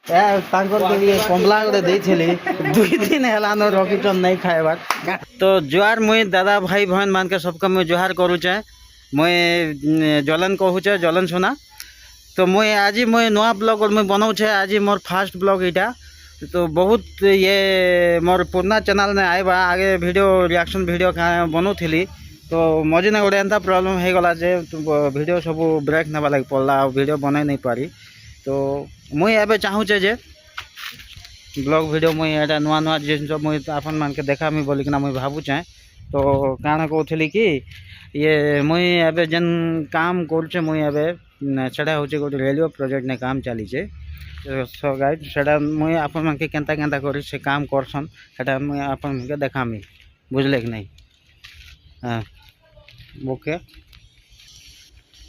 कमला गोटे देली 2 दिन है रखीचन नहीं खाएबार। तो जुआर मुई दादा भाई बहन मान के सबके मुई जुहार करुचे। मुई जलन कहूचे, जलन सुना। तो मुई आज मुई नुआ ब्लॉग मुई बनाऊे। आज मोर फास्ट ब्लॉग इटा। तो बहुत ये मोर पुराना चैनल ने आएबा आगे वीडियो रिएक्शन वीडियो बनौली। तो मझे ने गोटे एंता प्रॉब्लम हो गला जे वीडियो सब ब्रेक नेबा लगे पड़ला, वीडियो बना नहीं पारी। तो मुई एबे चाहूचे जे ब्लॉग वीडियो मुई एटा नुआ नुआ जिन मुई आपन मान के देखामी बोलिकिना मुई भावुचे। तो काना कहूली कि ये मुई एबे जेन काम करुचे मुई एबे सेटा होचे गोटे रेलवे प्रोजेक्ट ने काम चलीचे। सो गाइड सेटा मुई आपन मान के केंता केंता करी से काम करसन सेटा मुई आपन मान के देखामी, बुझले कि नहीं? हाँ ओके।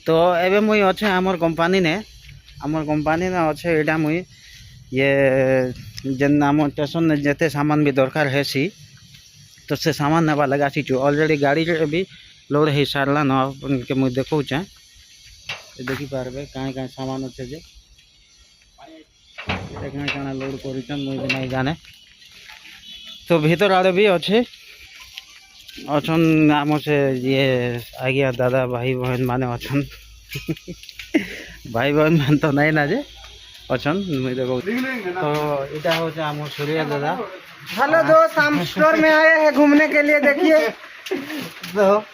तो एबे मुई अच्छे आमर कंपनी ने अच्छे एटा मुई ये जेन आम स्टेशन ने जेते सामान भी दरकार है सी। तो से सामान नेबा लगा सीचु ऑलरेडी गाड़ी भी लोड हो सारला न के मुई देखौचे। देखी पारबे काँ काँ सामान अच्छे जे काँ काँ लोड कर मुई भी नहीं जाने। तो भीतर आड़े भी अच्छे अच्छन आम से ये आज्ञा दादा भाई बहन माने अच्छन भाई बहन मान तो नहीं ना जे अच्छन मुई देखो। तो इटा हो आम सूर्य दादा। हेलो दोस्त, हम स्टोर में आए हैं घूमने के लिए। देखिए तो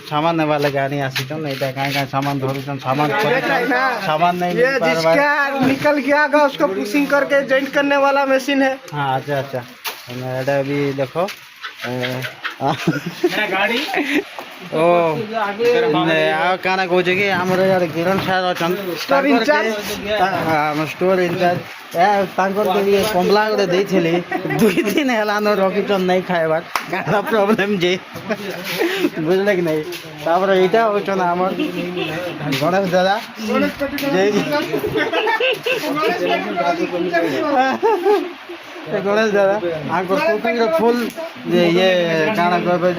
सामान ने वाले गाड़ी आसी तो नहीं कहीं सामान धोरुचन सामान नहीं ये जिसका निकल गया होगा उसको पुशिंग करके जॉइंट करने वाला मशीन है। हाँ अच्छा अच्छा एटा भी देखो गाड़ी ओ काना कहूँ कि आम किरण सार अच्छा स्टोर इंचार्ज ये कमला गोटे देली 2 दिन है रखीचन नहीं खाएबार क्या प्रॉब्लम जे बुझले कि नहीं? तापर यहाँ होचन आम गणेश दादा गणेश दादा आंकर कुकिंग फुल ये काना कहबे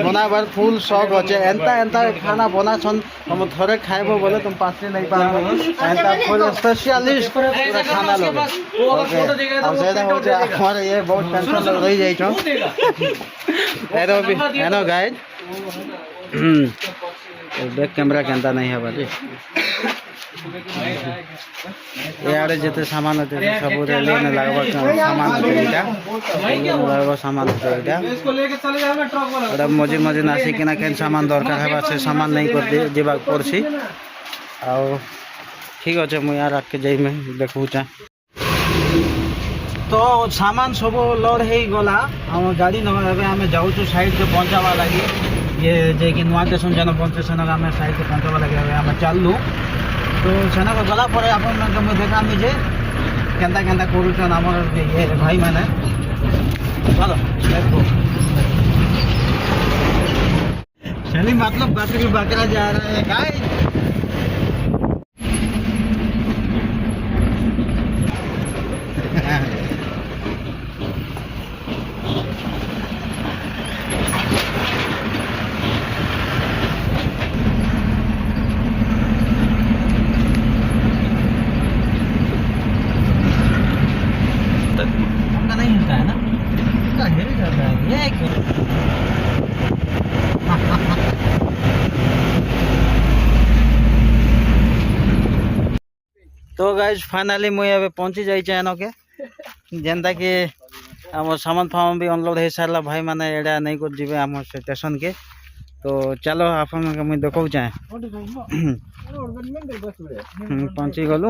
बनाबार फुल शौक अच्छे। एंता एंता खाना बनासन तुम थोड़े खाइबो बोले तुम पास नहीं पाबो। एंता फुल स्पेशलिस्ट पूरा खाना लोग अब सेदा होचे हमारे ये बहुत टेंशन लग रही जाई छो एरो भी एनो गाइड बैक कैमरा केंता नहीं है बाजी यार जिते सामान होते सब लेने लगभग सामान होते लगभग सामान होते मझे मझे आसिकिना केन सामान दरकार है से सामान नहीं कर जीवा पड़सी। आउ ठीक अच्छे मुझे यार आके जाई में देखूचा। तो सामान सब लोड हो गला हम गाड़ी न आम जाऊँ साइड से पहुँचावा लगी ये जे कि नुआ स्टेशन जन पहुँचे सेना आम साइड से पहुँचावा लगे आम चलू। तो सेना को गला पर आप मुझे देखा जे केंता केंता करुचन आम ये भाई मैंने चलो चली मतलब बकरी बकरा जा रहा है गाय। नहीं हिलता है ना, हिल जाता है ये तो गाइज फाइनली मुझे अब पहुँची जाइए एन के जेनता कि आम सामान फामान भी अनलोड हो सारा भाई मैंने एडा नहीं कर जीवे आम स्टेशन के। तो चलो आप मुझे देखो चाहे पहुँची गलु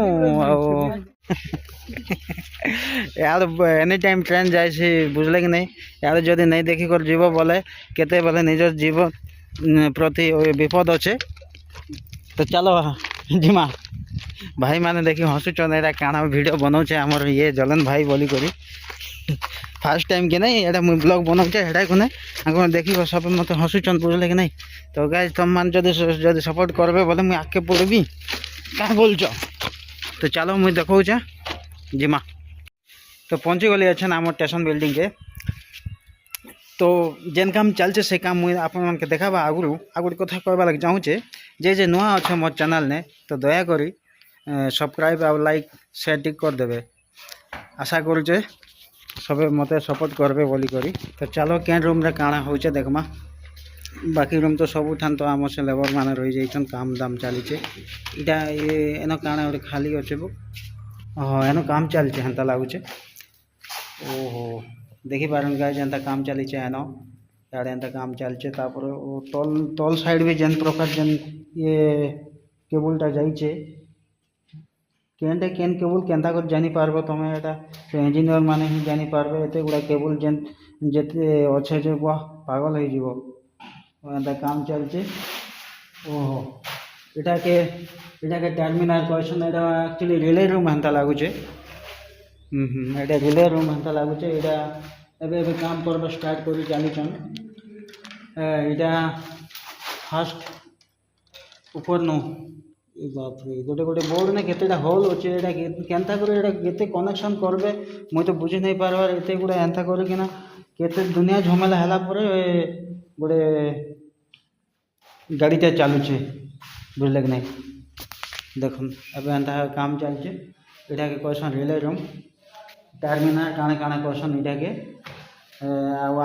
यार एनी टाइम ट्रेन जाए बुझले कि नहीं यार जदि नहीं देखिक जीव बोले केते बोले निज जीव प्रति विपद अच्छे। तो चलो जिमा भाई मैंने देखी हसुचन एटा काना वीडियो बनाऊे आमर ये जलन भाई बोली करी फास्ट टाइम के नहीं एटा मुझे ब्लॉग बनाऊे हेटा को नहीं देखी सब मत हसुचन बुझले कि नहीं। तो गाइस तुम मान जदि सपोर्ट करबे बोले मुझे आगे पड़बी क्या बोल। तो चलो मुझे देखौचे जिमा। तो पहुँची गली अच्छे आम स्टेशन बिल्डिंग के। तो जेन काम चलचे से काम मुझे आपन के देखाबा आगुरी कथा कहबा लगे चाहूचे जे नुआ अच्छे मोर चैनल ने तो दया करी सब्सक्राइब और लाइक शेयर टिक कर देवे आशा करुचे सबे मते सपोर्ट करबे बोली करी। तो चलो केन रूम रे काଣା होचे देखमा बाकी रूम तो सब ठान तो आम से लेबर माने रही जाइछन काम दाम चलीचे इटा ये एनो काଣା ओटे खाली अच्छे बुक हाँ एनो काम चलचे हेन्ता लगुचे ओहो देखी पारन गाय जेनता काम चलीचे एनो याडे एंता काम चलचे तापर ओ तल तल साइड भी जेन प्रकार जेन ये केबलटा जाइछे केनटे केन केबल केनता कर जानी पारबो तमे एटा इंजीनियर माने ही जानी पारबे एते गुडा केबल जेन जेते अच्छे जे वाह पागल हो जीवो एंता काम चलचे ओहो एटा के टर्मिनल क्वेश्चन एटा एक्चुअली रिले रूम हेन्ता लागुचे एटा रिले रूम हेन्ता लागुचे एटा एबे एबे काम करबो स्टार्ट करी चलीछन एटा फास्ट ऊपर नो बाप रे गोटे गोटे बोर्ड ने केतेटा होल अच्छे एटा केनता करे एटा केते कनेक्शन करबे मुई तो बुझी नहीं पारबार एते गुडा एंता करे किना केते दुनिया झमेला हला परे गोटे गाड़ीटा चलुचे बुझले कि नहीं देखुन एबे एंता काम चलचे एटा के question relay room terminal Kane Kane question एटा के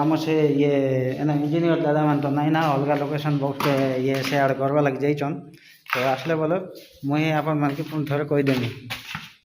आम से ये एना इंजीनियर दादा मान तो नहीं ना अलग लोकेशन बॉक्स के ये से आड़ करवा लग जाइछन तो आसले बोलो मुई आपन मान के पुन थोड़े कही देमी।